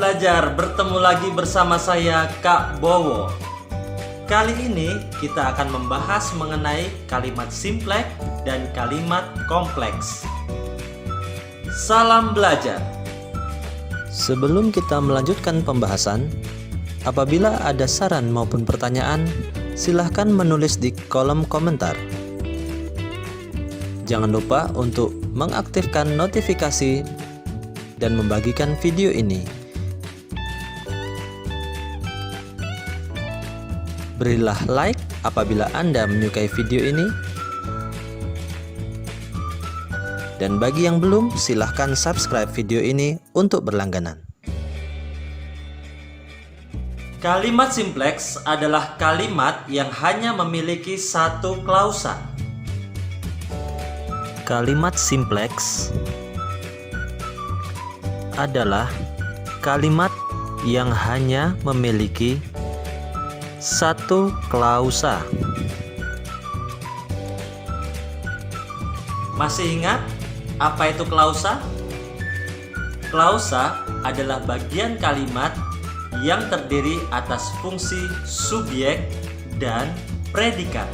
belajar, bertemu lagi bersama saya Kak Bowo. Kali ini kita akan membahas mengenai kalimat simpleks dan kalimat kompleks. Salam belajar. Sebelum kita melanjutkan pembahasan, apabila ada saran maupun pertanyaan, silahkan menulis di kolom komentar. Jangan lupa untuk mengaktifkan notifikasi dan membagikan video ini. Berilah like apabila Anda menyukai video ini. Dan bagi yang belum, silahkan subscribe video ini untuk berlangganan. Kalimat simpleks adalah kalimat yang hanya memiliki satu klausa. Kalimat simpleks adalah kalimat yang hanya memiliki satu klausa. Masih ingat apa itu klausa? Klausa adalah bagian kalimat yang terdiri atas fungsi subjek dan predikat.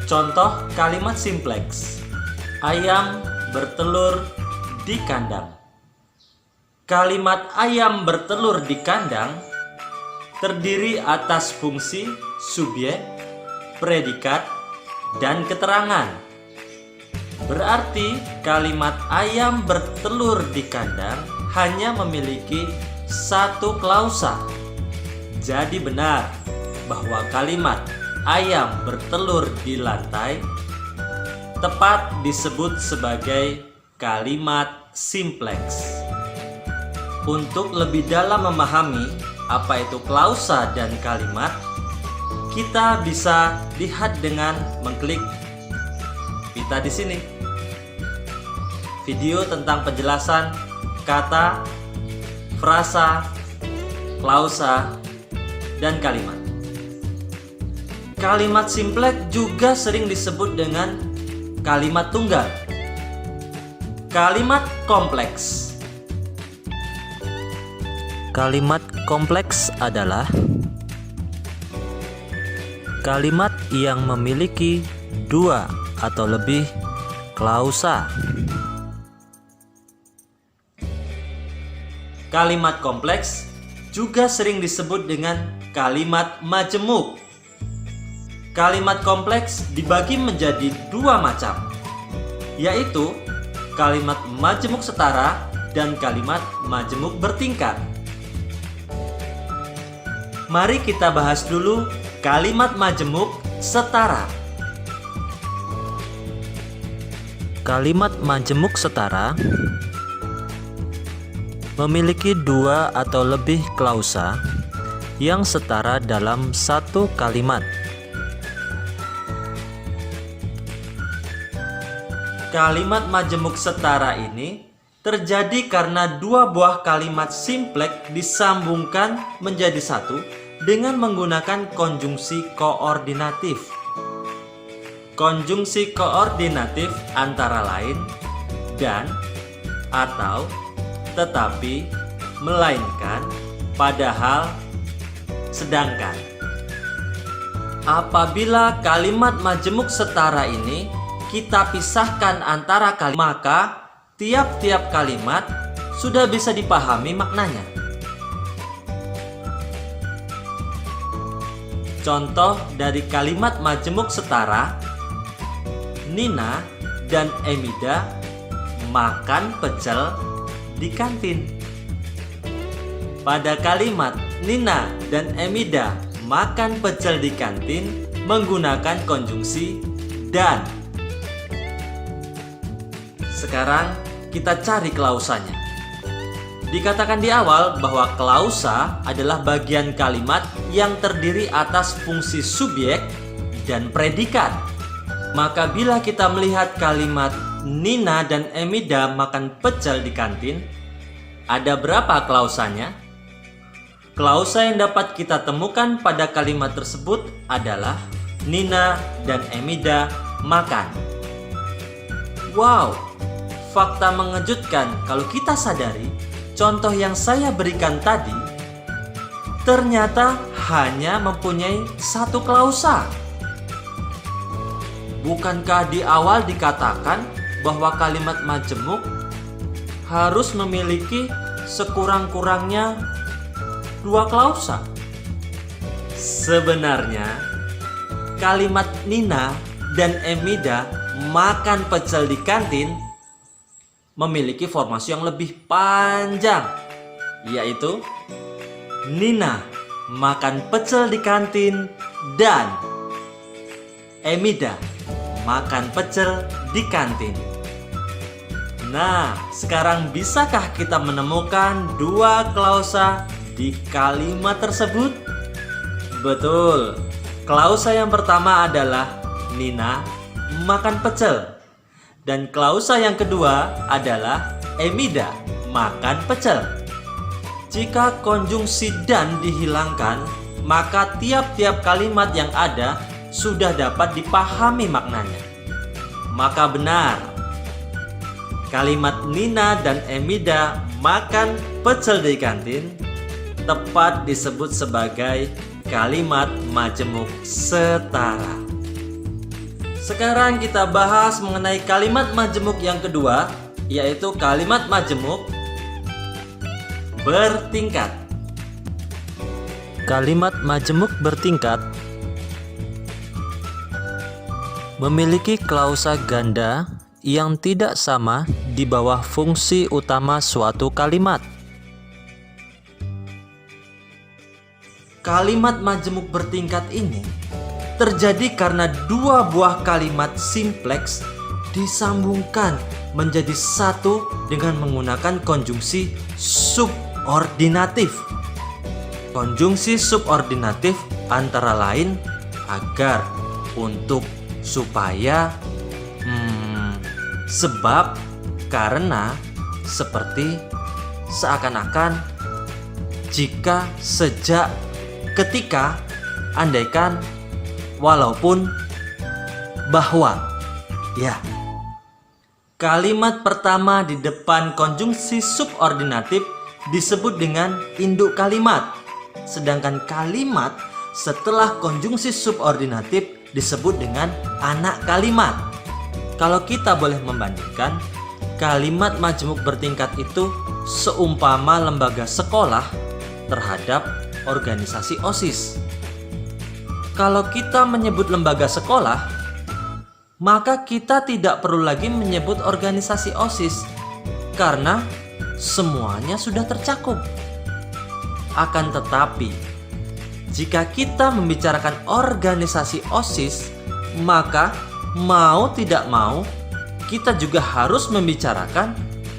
Contoh kalimat simpleks: ayam bertelur di kandang. Kalimat ayam bertelur di kandang terdiri atas fungsi subjek, predikat, dan keterangan. Berarti kalimat ayam bertelur di kandang hanya memiliki satu klausa. Jadi benar bahwa kalimat ayam bertelur di lantai tepat disebut sebagai kalimat simpleks. Untuk lebih dalam memahami apa itu klausa dan kalimat, kita bisa lihat dengan mengklik pita di sini. Video tentang penjelasan kata, frasa, klausa, dan kalimat. Kalimat simpleks juga sering disebut dengan kalimat tunggal. Kalimat kompleks. Kalimat kompleks adalah kalimat yang memiliki dua atau lebih klausa. Kalimat kompleks juga sering disebut dengan kalimat majemuk. Kalimat kompleks dibagi menjadi dua macam, yaitu kalimat majemuk setara dan kalimat majemuk bertingkat. Mari kita bahas dulu kalimat majemuk setara. Kalimat majemuk setara memiliki dua atau lebih klausa yang setara dalam satu kalimat. Kalimat majemuk setara ini terjadi karena dua buah kalimat simpleks disambungkan menjadi satu dengan menggunakan konjungsi koordinatif. Konjungsi koordinatif antara lain dan, atau, tetapi, melainkan, padahal, sedangkan. Apabila kalimat majemuk setara ini kita pisahkan antara kalimat, maka tiap-tiap kalimat sudah bisa dipahami maknanya. Contoh dari kalimat majemuk setara: Nina dan Emida makan pecel di kantin. Pada kalimat Nina dan Emida makan pecel di kantin menggunakan konjungsi dan. Sekarang kita cari klausanya. Dikatakan di awal bahwa klausa adalah bagian kalimat yang terdiri atas fungsi subjek dan predikat. Maka bila kita melihat kalimat Nina dan Emida makan pecel di kantin, ada berapa klausanya? Klausa yang dapat kita temukan pada kalimat tersebut adalah Nina dan Emida makan. Wow, fakta mengejutkan kalau kita sadari contoh yang saya berikan tadi ternyata hanya mempunyai satu klausa. Bukankah di awal dikatakan bahwa kalimat majemuk harus memiliki sekurang-kurangnya 2 klausa? Sebenarnya kalimat Nina dan Emida makan pecel di kantin memiliki formasi yang lebih panjang, yaitu Nina makan pecel di kantin dan Emida makan pecel di kantin. Nah, sekarang bisakah kita menemukan 2 klausa di kalimat tersebut? Betul. Klausa yang pertama adalah Nina makan pecel. Dan klausa yang kedua adalah Emida makan pecel. Jika konjungsi dan dihilangkan, maka tiap-tiap kalimat yang ada sudah dapat dipahami maknanya. Maka benar, kalimat Nina dan Emida makan pecel di kantin tepat disebut sebagai kalimat majemuk setara. Sekarang kita bahas mengenai kalimat majemuk yang kedua, yaitu kalimat majemuk bertingkat. Kalimat majemuk bertingkat memiliki klausa ganda yang tidak sama di bawah fungsi utama suatu kalimat. Kalimat majemuk bertingkat ini terjadi karena 2 buah kalimat simpleks disambungkan menjadi satu dengan menggunakan konjungsi subordinatif. Konjungsi subordinatif antara lain agar, untuk, supaya, sebab, karena, seperti, seakan-akan, jika, sejak, ketika, andaikan, walaupun, bahwa. Ya. Kalimat pertama di depan konjungsi subordinatif disebut dengan induk kalimat. Sedangkan kalimat setelah konjungsi subordinatif disebut dengan anak kalimat. Kalau kita boleh membandingkan, kalimat majemuk bertingkat itu seumpama lembaga sekolah terhadap organisasi OSIS. Kalau kita menyebut lembaga sekolah, maka kita tidak perlu lagi menyebut organisasi OSIS karena semuanya sudah tercakup. Akan tetapi, jika kita membicarakan organisasi OSIS, maka mau tidak mau kita juga harus membicarakan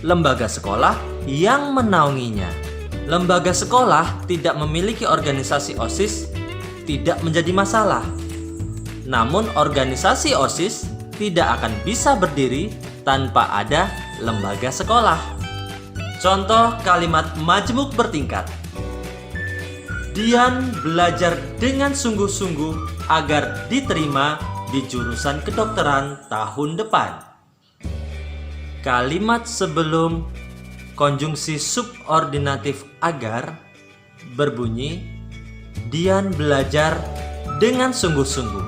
lembaga sekolah yang menaunginya. Lembaga sekolah tidak memiliki organisasi OSIS tidak menjadi masalah. Namun organisasi OSIS tidak akan bisa berdiri tanpa ada lembaga sekolah. Contoh kalimat majemuk bertingkat. Dian belajar dengan sungguh-sungguh agar diterima di jurusan kedokteran tahun depan. Kalimat sebelum konjungsi subordinatif agar berbunyi Dian belajar dengan sungguh-sungguh.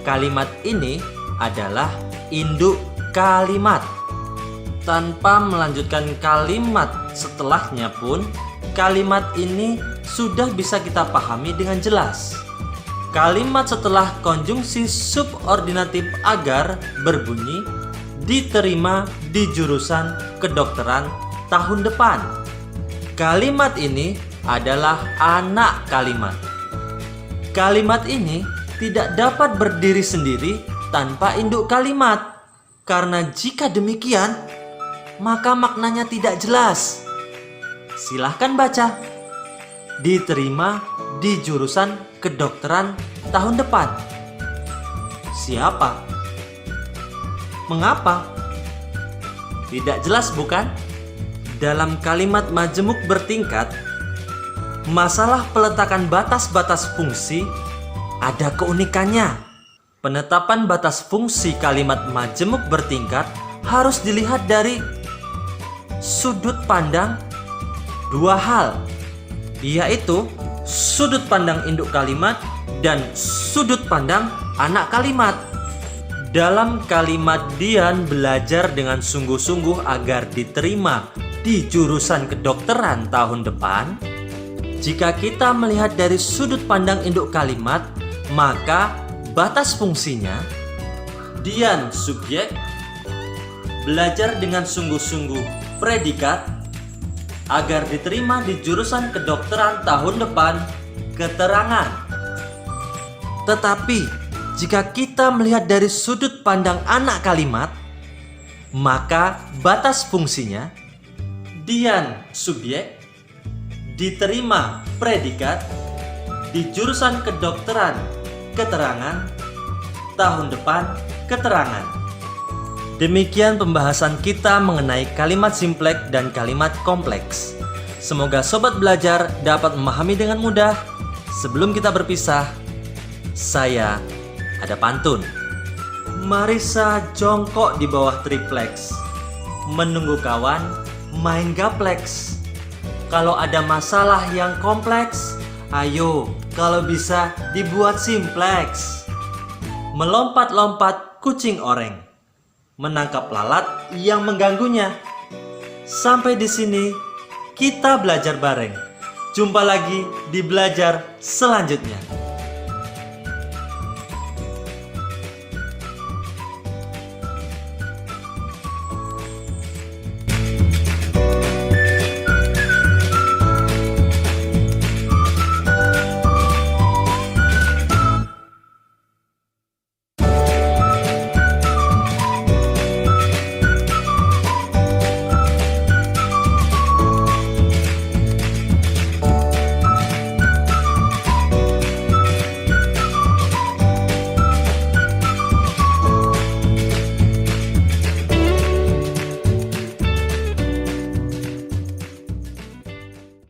Kalimat ini adalah induk kalimat. Tanpa melanjutkan kalimat setelahnya pun, kalimat ini sudah bisa kita pahami dengan jelas. Kalimat setelah konjungsi subordinatif agar berbunyi diterima di jurusan kedokteran tahun depan. Kalimat ini adalah anak kalimat. Kalimat ini tidak dapat berdiri sendiri tanpa induk kalimat, karena jika demikian maka maknanya tidak jelas. Silahkan baca. Diterima di jurusan kedokteran tahun depan. Siapa? Mengapa? Tidak jelas, bukan? Dalam kalimat majemuk bertingkat, masalah peletakan batas-batas fungsi ada keunikannya. Penetapan batas fungsi kalimat majemuk bertingkat harus dilihat dari sudut pandang dua hal, yaitu sudut pandang induk kalimat dan sudut pandang anak kalimat. Dalam kalimat Dian belajar dengan sungguh-sungguh agar diterima di jurusan kedokteran tahun depan. Jika kita melihat dari sudut pandang induk kalimat, maka batas fungsinya Dian subjek, belajar dengan sungguh-sungguh predikat, agar diterima di jurusan kedokteran tahun depan keterangan. Tetapi jika kita melihat dari sudut pandang anak kalimat, maka batas fungsinya Dian subjek, diterima predikat di jurusan kedokteran keterangan, tahun depan keterangan. Demikian pembahasan kita mengenai kalimat simpleks dan kalimat kompleks. Semoga sobat belajar dapat memahami dengan mudah. Sebelum kita berpisah, saya ada pantun. Marisa jongkok di bawah triplex, menunggu kawan main gapleks. Kalau ada masalah yang kompleks, ayo kalau bisa dibuat simpleks. Melompat-lompat kucing oreng, menangkap lalat yang mengganggunya. Sampai di sini kita belajar bareng. Jumpa lagi di belajar selanjutnya.